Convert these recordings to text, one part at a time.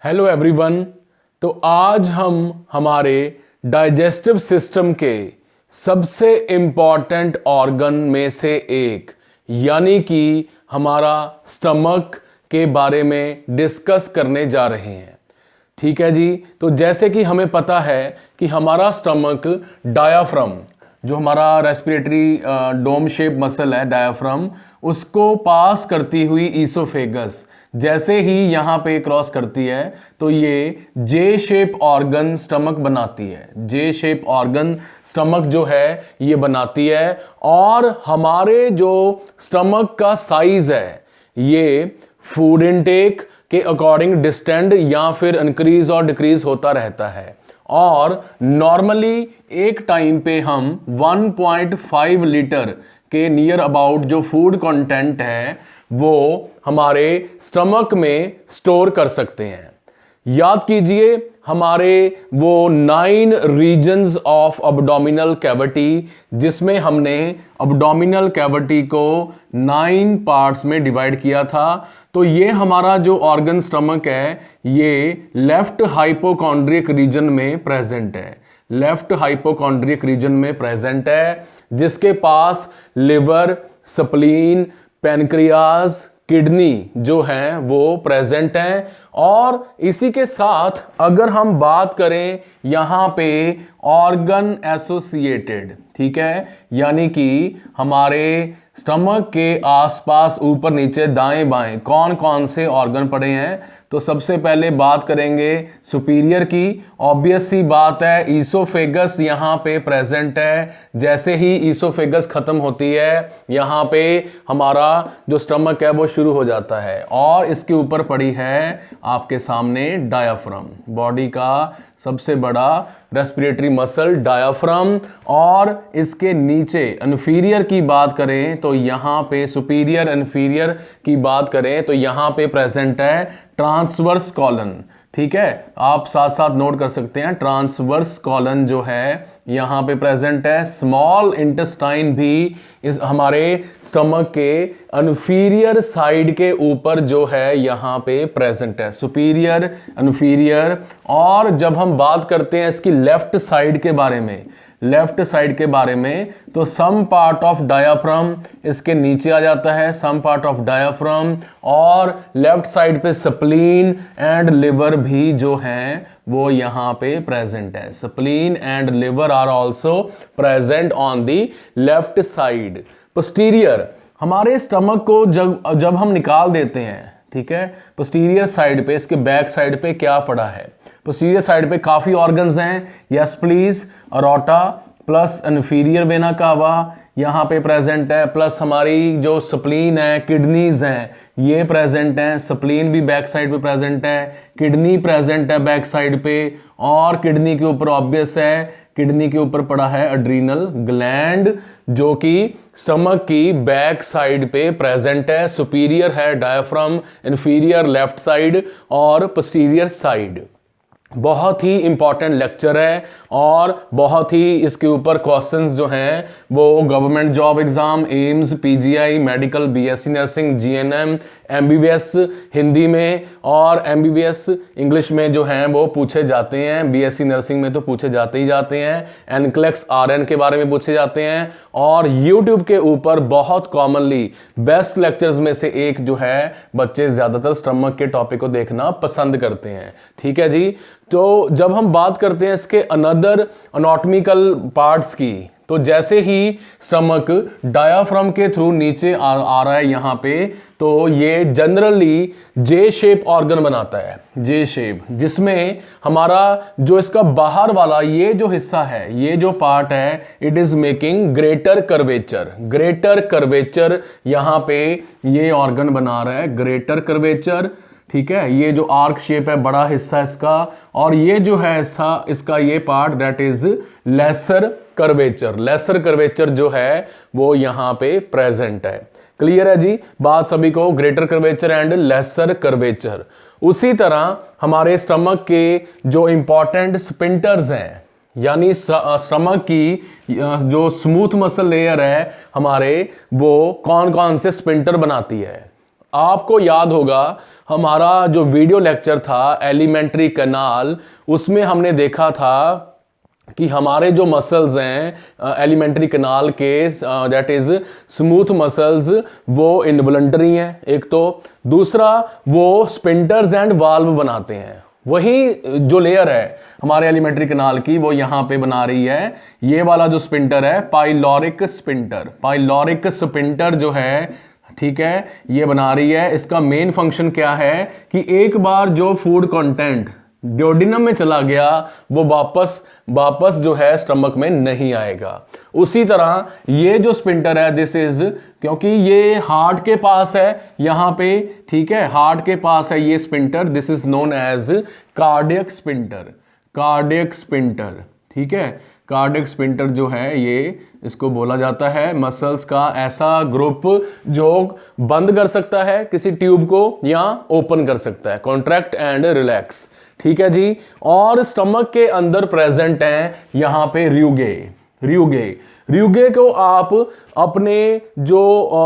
Hello everyone. तो आज हम हमारे डाइजेस्टिव सिस्टम के सबसे इम्पॉर्टेंट ऑर्गन में से एक यानी कि हमारा स्टमक के बारे में डिस्कस करने जा रहे हैं। ठीक है जी। तो जैसे कि हमें पता है कि हमारा स्टमक डायाफ्राम, जो हमारा रेस्पिरेटरी डोम शेप मसल है डायाफ्राम, उसको पास करती हुई ईसोफेगस जैसे ही यहाँ पे क्रॉस करती है तो ये जे शेप ऑर्गन स्टमक बनाती है। जे शेप ऑर्गन स्टमक जो है ये बनाती है और हमारे जो स्टमक का साइज है ये फूड इनटेक के अकॉर्डिंग डिस्टेंड या फिर इंक्रीज और डिक्रीज होता रहता है। और नॉर्मली एक टाइम पे हम 1.5 लीटर के नियर अबाउट जो फूड कंटेंट है वो हमारे स्टमक में स्टोर कर सकते हैं। याद कीजिए हमारे वो 9 रीजन्स ऑफ अब्डोमिनल कैविटी, जिसमें हमने अब्डोमिनल कैविटी को 9 पार्ट्स में डिवाइड किया था। तो ये हमारा जो ऑर्गन स्टमक है ये लेफ्ट हाइपोकॉन्ड्रियक रीजन में प्रेजेंट है। लेफ्ट हाइपोकॉन्ड्रियक रीजन में प्रेजेंट है, जिसके पास लिवर, स्प्लीन, पैनक्रियाज, किडनी जो हैं वो प्रेजेंट हैं। और इसी के साथ अगर हम बात करें यहाँ पे ऑर्गन एसोसिएटेड, ठीक है, यानी कि हमारे स्टमक के आसपास ऊपर नीचे दाएं बाएं कौन कौन से ऑर्गन पड़े हैं, तो सबसे पहले बात करेंगे सुपीरियर की। ऑब्वियस सी बात है ईसोफेगस यहाँ पे प्रेजेंट है। जैसे ही ईसोफेगस खत्म होती है यहाँ पे हमारा जो स्टमक है वो शुरू हो जाता है और इसके ऊपर पड़ी है आपके सामने डायाफ्राम, बॉडी का सबसे बड़ा रेस्पिरेटरी मसल डायाफ्राम। और इसके नीचे इन्फीरियर की बात करें तो यहाँ पे सुपीरियर, इन्फीरियर की बात करें तो यहाँ पे प्रेजेंट है ट्रांसवर्स कॉलन। ठीक है, आप साथ साथ नोट कर सकते हैं ट्रांसवर्स कॉलन जो है यहाँ पे प्रेजेंट है। स्मॉल इंटेस्टाइन भी इस हमारे स्टमक के इन्फीरियर साइड के ऊपर जो है यहाँ पे प्रेजेंट है। Superior, inferior. और जब हम बात करते हैं इसकी लेफ्ट साइड के बारे में, लेफ्ट साइड के बारे में, तो सम पार्ट ऑफ डायाफ्राम इसके नीचे आ जाता है, सम पार्ट ऑफ डायाफ्राम। और लेफ्ट साइड पे स्प्लीन एंड लिवर भी जो हैं वो यहाँ पे प्रेजेंट है। Spleen and liver are also present on the left side. Posterior, हमारे स्टमक को जब हम निकाल देते हैं, ठीक है, पोस्टीरियर साइड पे, इसके बैक साइड पे क्या पड़ा है? पोस्टीरियर साइड पे काफी ऑर्गन्स हैं। Yes please, aorta plus inferior vena cava यहाँ पे प्रेजेंट है, प्लस हमारी जो स्प्लीन है, किडनीज हैं ये प्रेजेंट हैं। स्प्लीन भी बैक साइड पे प्रेजेंट है, किडनी प्रेजेंट है बैक साइड पे। और किडनी के ऊपर ऑब्वियस है, किडनी के ऊपर पड़ा है एड्रीनल ग्लैंड जो कि स्टमक की बैक साइड पे प्रेजेंट है। सुपीरियर है डायाफ्राम, इन्फीरियर लेफ्ट साइड और पोस्टीरियर साइड। बहुत ही इंपॉर्टेंट लेक्चर है और बहुत ही इसके ऊपर क्वेश्चंस जो हैं वो government job exam, AIIMS, PGI, medical, BSc nursing, GNM, MBBS Hindi में और एमबीबीएस इंग्लिश में जो हैं वो पूछे जाते हैं। बीएससी नर्सिंग में तो पूछे जाते ही जाते हैं। एनक्लेक्स आरएन के बारे में पूछे जाते हैं। और यूट्यूब के ऊपर बहुत कॉमनली बेस्ट लेक्चर्स में से एक जो है बच्चे ज्यादातर स्टमक के टॉपिक को देखना पसंद करते हैं। ठीक है जी। तो जब हम बात करते हैं इसके अनदर अनाटॉमिकल पार्ट्स की, तो जैसे ही स्टमक डायाफ्राम के थ्रू नीचे आ रहा है यहाँ पे, तो ये जनरली जे शेप ऑर्गन बनाता है। जे शेप, जिसमें हमारा जो इसका बाहर वाला ये जो हिस्सा है, ये जो पार्ट है, it is making greater curvature. Greater curvature यहाँ पे ये ऑर्गन बना रहा है, ग्रेटर कर्वेचर। ठीक है, ये जो आर्क शेप है बड़ा हिस्सा इसका, और ये जो है इसका ये part that is lesser curvature. Lesser curvature जो है वो यहाँ पे प्रेजेंट है। क्लियर है जी बात सभी को? Greater curvature and lesser curvature. उसी तरह हमारे स्टमक के जो इंपॉर्टेंट स्पिंटर्स हैं, यानी स्टमक की जो स्मूथ मसल लेयर है हमारे, वो कौन कौन से स्पिंटर बनाती है? आपको याद होगा हमारा जो वीडियो लेक्चर था एलिमेंट्री कैनाल, उसमें हमने देखा था कि हमारे जो मसल्स हैं एलिमेंट्री कैनाल के, दैट इज स्मूथ मसल्स, वो इनवॉलंटरी हैं एक तो, दूसरा वो स्पिंटर्स एंड वाल्व बनाते हैं। वही जो लेयर है हमारे एलिमेंट्री कैनाल की वो यहां पे बना रही है, ये वाला जो स्पिंटर है पाइलोरिक स्पिंटर, पाइलोरिक स्पिंटर जो है, ठीक है, ये बना रही है। इसका मेन फंक्शन क्या है कि एक बार जो फूड कंटेंट ड्योडिनम में चला गया वो वापस जो है स्टमक में नहीं आएगा। उसी तरह ये जो स्पिंटर है, दिस इज, क्योंकि ये हार्ट के पास है यहां पे, ठीक है, हार्ट के पास है ये sphincter, this is known as cardiac sphincter, cardiac sphincter, ठीक है। कार्डियक स्पिंटर जो है ये, इसको बोला जाता है मसल्स का ऐसा ग्रुप जो बंद कर सकता है किसी ट्यूब को या ओपन कर सकता है, कॉन्ट्रैक्ट एंड रिलैक्स, ठीक है जी। और स्टमक के अंदर प्रेजेंट हैं यहां पे रियुगे, रियुगे, रियुगे को आप अपने जो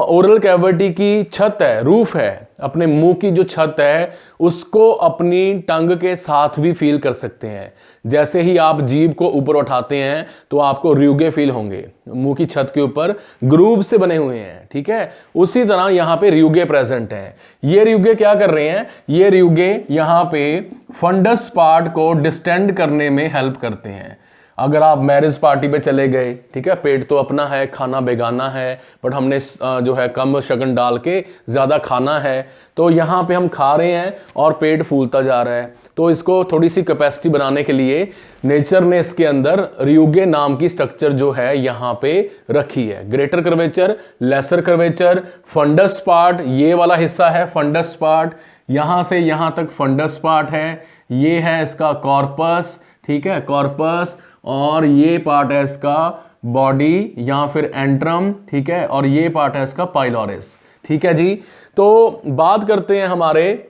ओरल कैविटी की छत है, रूफ है, अपने मुंह की जो छत है, उसको अपनी टंग के साथ भी फील कर सकते हैं। जैसे ही आप जीभ को ऊपर उठाते हैं तो आपको रियुगे फील होंगे, मुंह की छत के ऊपर ग्रूव से बने हुए हैं, ठीक है। उसी तरह यहां पे रियुगे प्रेजेंट हैं। ये रियुगे क्या कर रहे हैं, ये रियुगे यहां पे फंडस पार्ट को डिस्टेंड करने में हेल्प करते हैं। अगर आप मैरिज पार्टी पे चले गए, ठीक है, पेट तो अपना है, खाना बेगाना है, बट हमने जो है कम शगन डाल के ज़्यादा खाना है, तो यहाँ पे हम खा रहे हैं और पेट फूलता जा रहा है। तो इसको थोड़ी सी कैपेसिटी बनाने के लिए नेचर ने इसके अंदर रियुगे नाम की स्ट्रक्चर जो है यहाँ पे रखी है। Greater curvature, lesser curvature, fundus part, ये वाला हिस्सा है फंडस पार्ट, यहाँ से यहाँ तक फंडस पार्ट है, ये है इसका कॉर्पस, ठीक है, कॉर्पस, और ये पार्ट है इसका बॉडी या फिर एंट्रम, ठीक है, और ये पार्ट है इसका पाइलोरिस, ठीक है जी। तो बात करते हैं हमारे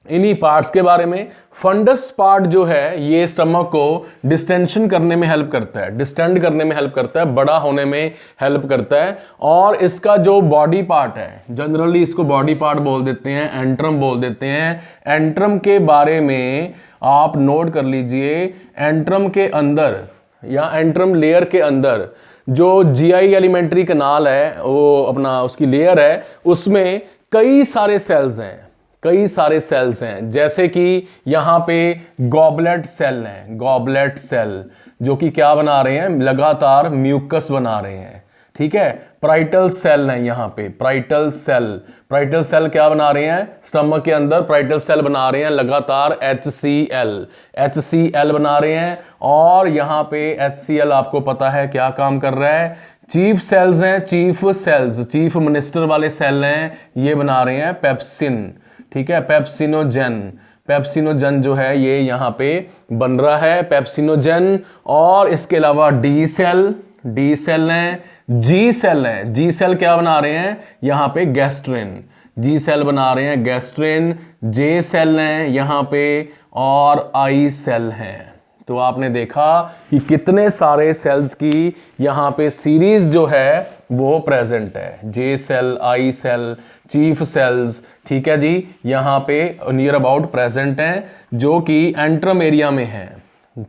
इन्हीं पार्ट्स के बारे में। फंडस पार्ट जो है ये स्टमक को डिस्टेंशन करने में हेल्प करता है, डिस्टेंड करने में हेल्प करता है, बड़ा होने में हेल्प करता है। और इसका जो बॉडी पार्ट है, जनरली इसको बॉडी पार्ट बोल देते हैं, एंट्रम बोल देते हैं। एंट्रम के बारे में आप नोट कर लीजिए, एंट्रम के अंदर या एंट्रम लेयर के अंदर जो जीआई एलिमेंट्री कैनाल है, वो अपना उसकी लेयर है, उसमें कई सारे सेल्स हैं, कई सारे सेल्स हैं। जैसे कि यहाँ पे गॉबलेट सेल हैं, गॉबलेट सेल जो कि क्या बना रहे हैं, लगातार म्यूकस बना रहे हैं, ठीक है। प्राइटल सेल हैं यहाँ पे, प्राइटल सेल, प्राइटल सेल क्या बना रहे हैं, स्टमक के अंदर प्राइटल सेल बना रहे हैं लगातार, HCl, HCl बना रहे हैं। और यहाँ पे HCl आपको पता है क्या काम कर रहा है, चीफ सेल्स हैं, चीफ सेल्स, चीफ मिनिस्टर वाले सेल हैं, ये बना रहे हैं पेप्सिन, ठीक है, पेप्सिनोजेन, पेप्सिनोजेन जो है ये यहाँ पे बन रहा है, पेप्सिनोजेन। और इसके अलावा डी सेल, डी सेल हैं, जी सेल हैं, जी सेल क्या बना रहे हैं यहाँ पे, गैस्ट्रिन, जी सेल बना रहे हैं गैस्ट्रिन, जे सेल हैं यहाँ पे, और आई सेल हैं। तो आपने देखा कि कितने सारे सेल्स की यहाँ पे सीरीज जो है वो प्रेजेंट है, जे सेल, आई सेल, चीफ सेल्स, ठीक है जी, यहाँ पे नियर अबाउट प्रेजेंट हैं, जो कि एंट्रम एरिया में है,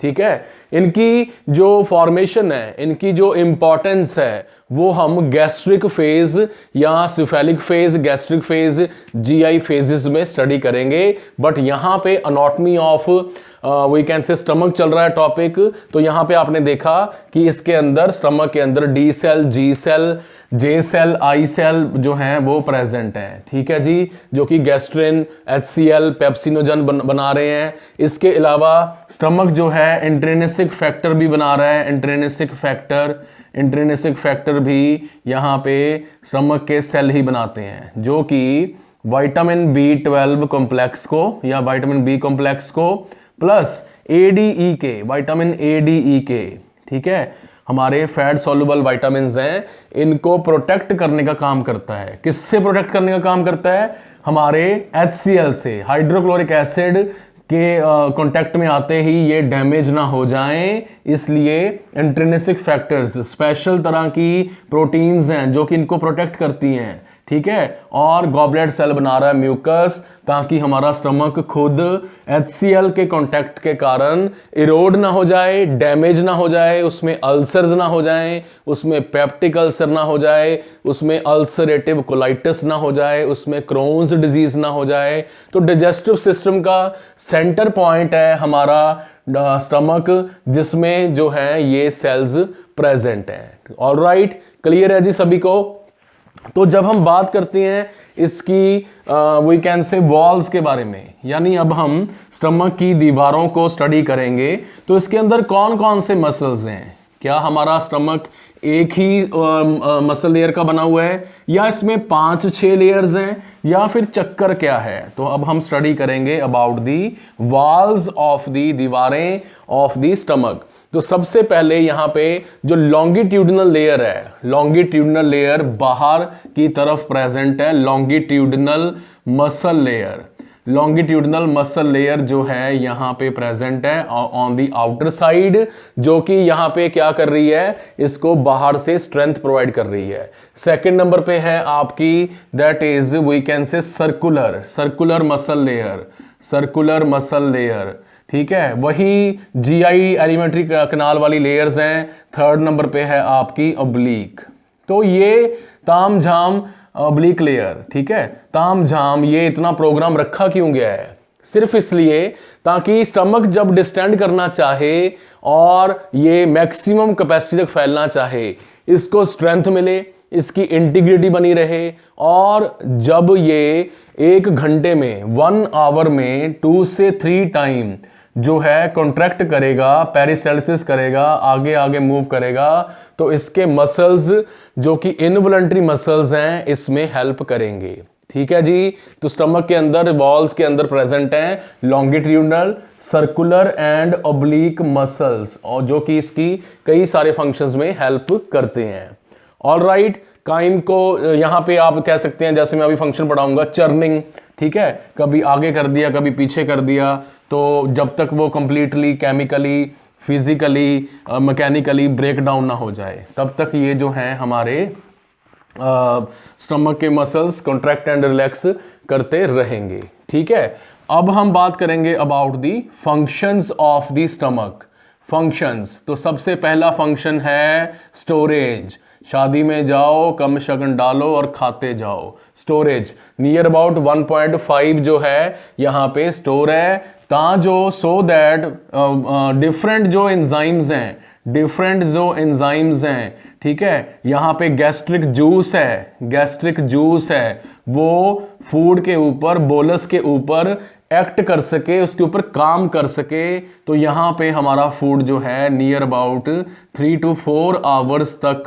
ठीक है। इनकी जो फॉर्मेशन है, इनकी जो इंपॉर्टेंस है, वो हम गैस्ट्रिक फेज या cephalic phase, gastric phase, GI phases में स्टडी करेंगे। बट यहाँ पे anatomy of we can say stomach चल रहा है टॉपिक, तो यहाँ पे आपने देखा कि इसके अंदर, स्टमक के अंदर डी सेल, जी सेल, जे सेल, आई सेल जो हैं वो प्रेजेंट हैं, ठीक है जी, जो कि गैस्ट्रिन, HCl, पेप्सिनोजन बना रहे हैं। इसके अलावा स्टमक जो है इंट्रिंसिक फैक्टर भी बना रहा है, इंट्रिंसिक फैक्टर, इंट्रिंसिक फैक्टर भी यहाँ पे स्टमक के सेल ही बनाते हैं, जो कि विटामिन B12 कॉम्प्लेक्स को या विटामिन बी कॉम्प्लेक्स को प्लस ADE के, विटामिन ADE के, ठीक है, हमारे फैट सॉल्युबल विटामिन्स हैं, इनको प्रोटेक्ट करने का काम करता है। किससे प्रोटेक्ट करने का काम करता है, हमारे HCl से, हाइड्रोक्लोरिक एसिड के कांटेक्ट में आते ही ये डैमेज ना हो जाएं, इसलिए इंट्रिंसिक फैक्टर्स, स्पेशल तरह की प्रोटीन्स हैं जो कि इनको प्रोटेक्ट करती हैं, ठीक है, और गॉबलेट सेल बना रहा है म्यूकस, ताकि हमारा स्टमक खुद HCl के कांटेक्ट के कारण इरोड ना हो जाए, डैमेज ना हो जाए, उसमें अल्सर्स ना हो जाए, उसमें पेप्टिक अल्सर ना हो जाए, उसमें अल्सरेटिव कोलाइटिस ना हो जाए, उसमें क्रोन्स डिजीज ना हो जाए। तो डाइजेस्टिव सिस्टम का सेंटर पॉइंट है हमारा स्टमक, जिसमें जो है ये सेल्स प्रेजेंट हैं। ऑलराइट, क्लियर है जी सभी को। तो जब हम बात करते हैं इसकी वी कैन से वॉल्स के बारे में, यानी अब हम स्टमक की दीवारों को स्टडी करेंगे, तो इसके अंदर कौन कौन से मसल्स हैं। क्या हमारा स्टमक एक ही मसल लेयर का बना हुआ है, या इसमें 5-6 लेयर्स हैं, या फिर चक्कर क्या है। तो अब हम स्टडी करेंगे about the walls of the, दीवारें ऑफ दी स्टमक। तो सबसे पहले यहाँ पे जो लॉन्गिट्यूडिनल लेयर है, लॉन्गिट्यूडिनल लेयर बाहर की तरफ प्रेजेंट है, longitudinal muscle layer, longitudinal muscle layer जो है यहाँ पे प्रेजेंट है ऑन दी आउटर साइड, जो कि यहाँ पे क्या कर रही है, इसको बाहर से स्ट्रेंथ प्रोवाइड कर रही है। सेकंड नंबर पे है आपकी that is we can say circular, circular muscle layer, circular muscle layer, ठीक है। वही जीआई एलिमेंट्री कनाल वाली लेयर्स हैं। थर्ड नंबर पे है आपकी ऑब्लिक। तो ये ताम झाम ऑब्लिक लेयर, ठीक है। ताम झाम ये इतना प्रोग्राम रखा क्यों गया है, सिर्फ इसलिए ताकि स्टमक जब डिस्टेंड करना चाहे और ये मैक्सिमम कैपेसिटी तक फैलना चाहे, इसको स्ट्रेंथ मिले, इसकी इंटीग्रिटी बनी रहे, और जब ये 1 घंटे में 1 आवर में 2 से 3 टाइम जो है कॉन्ट्रैक्ट करेगा, पेरिस्टालसिस करेगा, आगे आगे मूव करेगा, तो इसके मसल्स जो कि इनवॉलंटरी मसल्स हैं इसमें हेल्प करेंगे, ठीक है जी। तो स्टमक के अंदर वॉल्स के अंदर प्रेजेंट हैं longitudinal, circular and oblique muscles, और जो कि इसकी कई सारे फंक्शंस में हेल्प करते हैं। ऑलराइट, काइम को यहाँ पे आप कह सकते हैं, जैसे मैं अभी फंक्शन पढ़ाऊंगा, चर्निंग, ठीक है, कभी आगे कर दिया कभी पीछे कर दिया, तो जब तक वो completely chemically, physically, mechanically break down ना हो जाए, तब तक ये जो हैं हमारे स्टमक के मसल्स कॉन्ट्रैक्ट एंड रिलैक्स करते रहेंगे, ठीक है। अब हम बात करेंगे about the functions of the stomach. Functions, तो सबसे पहला फंक्शन है स्टोरेज। शादी में जाओ, कम शगन डालो और खाते जाओ। स्टोरेज नियर अबाउट 1.5 जो है यहाँ पे स्टोर है, जो सो दैट डिफरेंट जो एंजाइम्स हैं, डिफरेंट जो एंजाइम्स हैं, ठीक है, यहाँ पे गैस्ट्रिक जूस है, गैस्ट्रिक जूस है, वो फूड के ऊपर, बोलस के ऊपर एक्ट कर सके, उसके ऊपर काम कर सके। तो यहाँ पे हमारा फूड जो है नियर अबाउट 3 to 4 आवर्स तक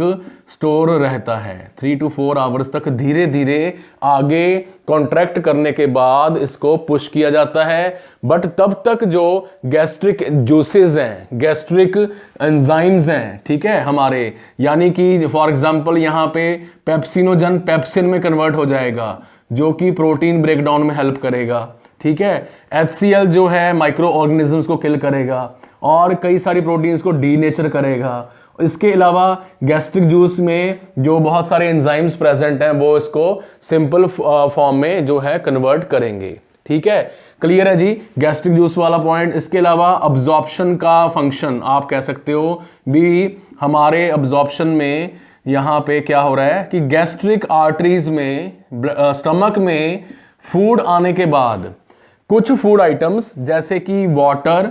स्टोर रहता है। 3 to 4 आवर्स तक धीरे धीरे आगे कॉन्ट्रैक्ट करने के बाद इसको पुश किया जाता है। बट तब तक जो गैस्ट्रिक जूसेस हैं, गैस्ट्रिक एंजाइम्स हैं, ठीक है हमारे, यानी कि फॉर एग्जांपल यहाँ पे पेप्सिनोजन पेप्सिन में कन्वर्ट हो जाएगा, जो कि प्रोटीन ब्रेकडाउन में हेल्प करेगा, ठीक है। HCl जो है माइक्रो ऑर्गेनिजम्स को किल करेगा और कई सारी प्रोटीन्स को डीनेचर करेगा। इसके अलावा गैस्ट्रिक जूस में जो बहुत सारे एंजाइम्स प्रेजेंट हैं वो इसको सिंपल फॉर्म में जो है कन्वर्ट करेंगे, ठीक है। क्लियर है जी गैस्ट्रिक जूस वाला पॉइंट। इसके अलावा अब्जॉर्प्शन का फंक्शन आप कह सकते हो भी, हमारे अब्जॉर्प्शन में यहाँ पे क्या हो रहा है कि गैस्ट्रिक आर्टरीज में, स्टमक में फूड आने के बाद कुछ फूड आइटम्स जैसे कि वाटर,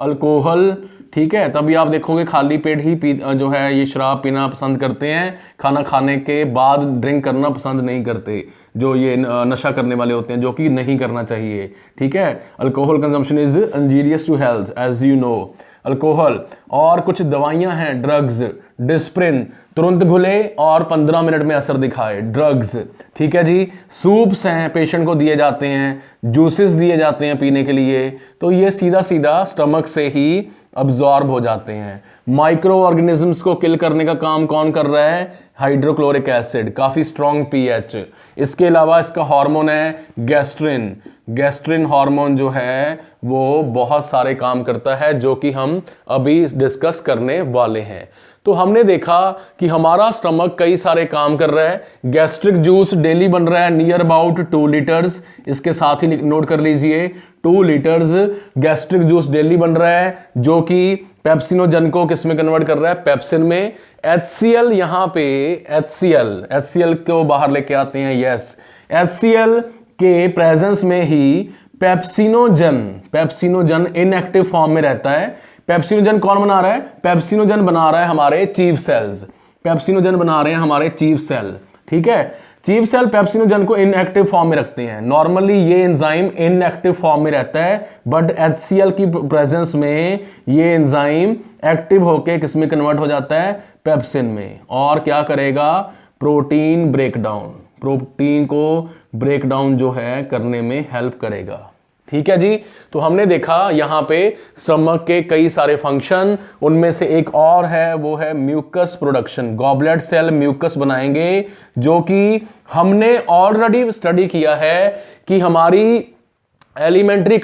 अल्कोहल, ठीक है, तभी आप देखोगे खाली पेट ही जो है ये शराब पीना पसंद करते हैं, खाना खाने के बाद ड्रिंक करना पसंद नहीं करते, जो ये नशा करने वाले होते हैं, जो कि नहीं करना चाहिए, ठीक है। Alcohol consumption is injurious to health as you know. Alcohol और कुछ दवाइयां हैं, ड्रग्स, डिस्प्रिन, तुरंत घुले और 15 मिनट में असर दिखाए, ड्रग्स, ठीक है जी। सूप्स हैं, पेशेंट को दिए जाते हैं, जूसेस दिए जाते हैं पीने के लिए, तो ये सीधा सीधा स्टमक से ही अब्जॉर्ब हो जाते हैं। माइक्रो ऑर्गेनिजम्स को किल करने का काम कौन कर रहा है? हाइड्रोक्लोरिक एसिड, काफी स्ट्रॉन्ग पीएच। इसके अलावा इसका हार्मोन है गैस्ट्रिन। गैस्ट्रिन हार्मोन जो है वो बहुत सारे काम करता है, जो कि हम अभी डिस्कस करने वाले हैं। तो हमने देखा कि हमारा स्टमक कई सारे काम कर रहा है। गैस्ट्रिक जूस डेली बन रहा है नियर अबाउट 2 लीटर्स, इसके साथ ही नोट कर लीजिए 2 लीटर्स गैस्ट्रिक जूस डेली बन रहा है, जो कि पेप्सिनोजन को किस में कन्वर्ट कर रहा है, पेप्सिन में। HCl यहां पे HCl को बाहर लेके आते हैं, यस, HCl के प्रेजेंस में ही पेप्सिनोजन इनएक्टिव फॉर्म में रहता है। पेप्सिनोजन कौन बना रहा है, पेप्सिनोजन बना रहा है हमारे चीफ सेल्स, पेप्सिनोजन बना रहे हैं हमारे चीफ सेल, ठीक है। चीफ सेल पेप्सिनोजन को इनएक्टिव फॉर्म में रखते हैं। नॉर्मली ये एंजाइम इनएक्टिव फॉर्म में रहता है, बट HCl की प्रेजेंस में ये एंजाइम एक्टिव होके किस में कन्वर्ट हो जाता है, पेप्सिन में, और क्या करेगा, प्रोटीन को ब्रेकडाउन जो है करने में हेल्प करेगा, ठीक है जी। तो हमने देखा यहां पे स्टमक के कई सारे फंक्शन, उनमें से एक और है, वो है mucus production. Goblet cell mucus बनाएंगे, जो कि हमने ऑलरेडी स्टडी किया है कि हमारी एलिमेंट्री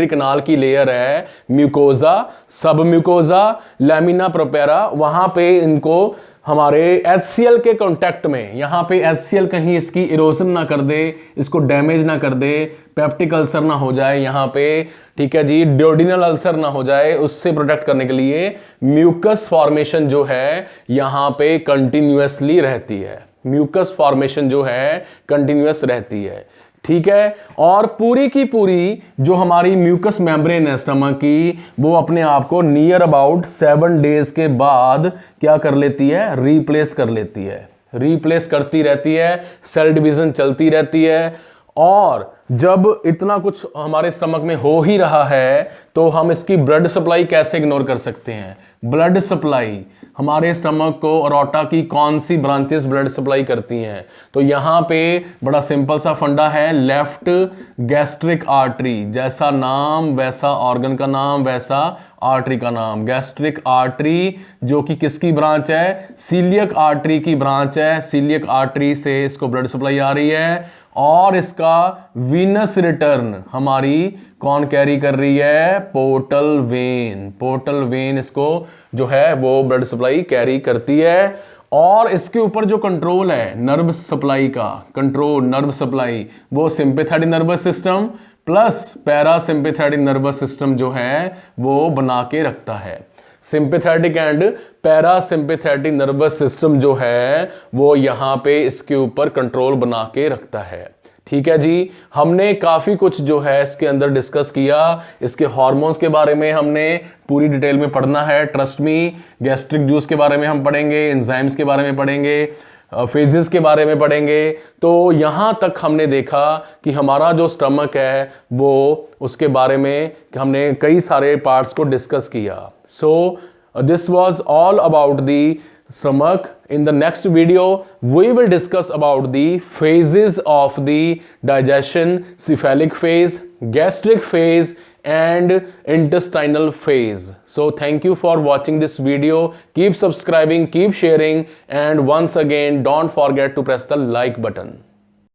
कनाल की लेयर है म्यूकोजा, सब म्यूकोजा, लैमिना प्रोपेरा। वहां पे इनको हमारे HCl के कांटेक्ट में, यहां पे HCl कहीं इसकी इरोजन ना कर दे, इसको डैमेज ना कर दे, पेप्टिक अल्सर ना हो जाए यहां पे, ठीक है जी, ड्यूडिनल अल्सर ना हो जाए, उससे प्रोटेक्ट करने के लिए म्यूकस फॉर्मेशन जो है यहां पे कंटिन्यूअसली रहती है। म्यूकस फॉर्मेशन जो है कंटिन्यूअस रहती है, ठीक है। और पूरी की पूरी जो हमारी म्यूकस मेम्ब्रेन है स्टमक की, वो अपने आप को नियर अबाउट 7 डेज के बाद क्या कर लेती है, रिप्लेस कर लेती है, रिप्लेस करती रहती है, सेल डिवीजन चलती रहती है। और जब इतना कुछ हमारे स्टमक में हो ही रहा है, तो हम इसकी ब्लड सप्लाई कैसे इग्नोर कर सकते हैं। ब्लड सप्लाई, हमारे स्टमक को अरोटा की कौन सी ब्रांचेस ब्लड सप्लाई करती हैं, तो यहां पे बड़ा सिंपल सा फंडा है, लेफ्ट गैस्ट्रिक आर्टरी, जैसा नाम वैसा ऑर्गन का नाम वैसा आर्टरी का नाम, गैस्ट्रिक आर्टरी, जो कि किसकी ब्रांच है, सीलियक आर्टरी की ब्रांच है। सीलियक आर्टरी से इसको ब्लड सप्लाई आ रही है, और इसका वीनस रिटर्न हमारी कौन कैरी कर रही है, पोर्टल वेन इसको जो है वो ब्लड सप्लाई कैरी करती है। और इसके ऊपर जो कंट्रोल है नर्व सप्लाई का, नर्व सप्लाई, वो sympathetic nervous system plus parasympathetic nervous system जो है वो बना के रखता है। Sympathetic and parasympathetic nervous system जो है वो यहां पे इसके ऊपर कंट्रोल बना के रखता है, ठीक है जी। हमने काफी कुछ जो है इसके अंदर डिस्कस किया। इसके हार्मोन्स के बारे में हमने पूरी डिटेल में पढ़ना है, ट्रस्ट मी। गैस्ट्रिक जूस के बारे में हम पढ़ेंगे, एंजाइम्स के बारे में पढ़ेंगे, फेजेस के बारे में पढ़ेंगे। तो यहां तक हमने देखा कि हमारा जो स्टमक है वो, उसके बारे में हमने कई सारे पार्ट्स को डिस्कस किया। सो this was all about the stomach. In the next video we will discuss about the phases of the digestion: cephalic phase, gastric phase and intestinal phase. So thank you for watching this video. Keep subscribing, keep sharing, and once again don't forget to press the like button.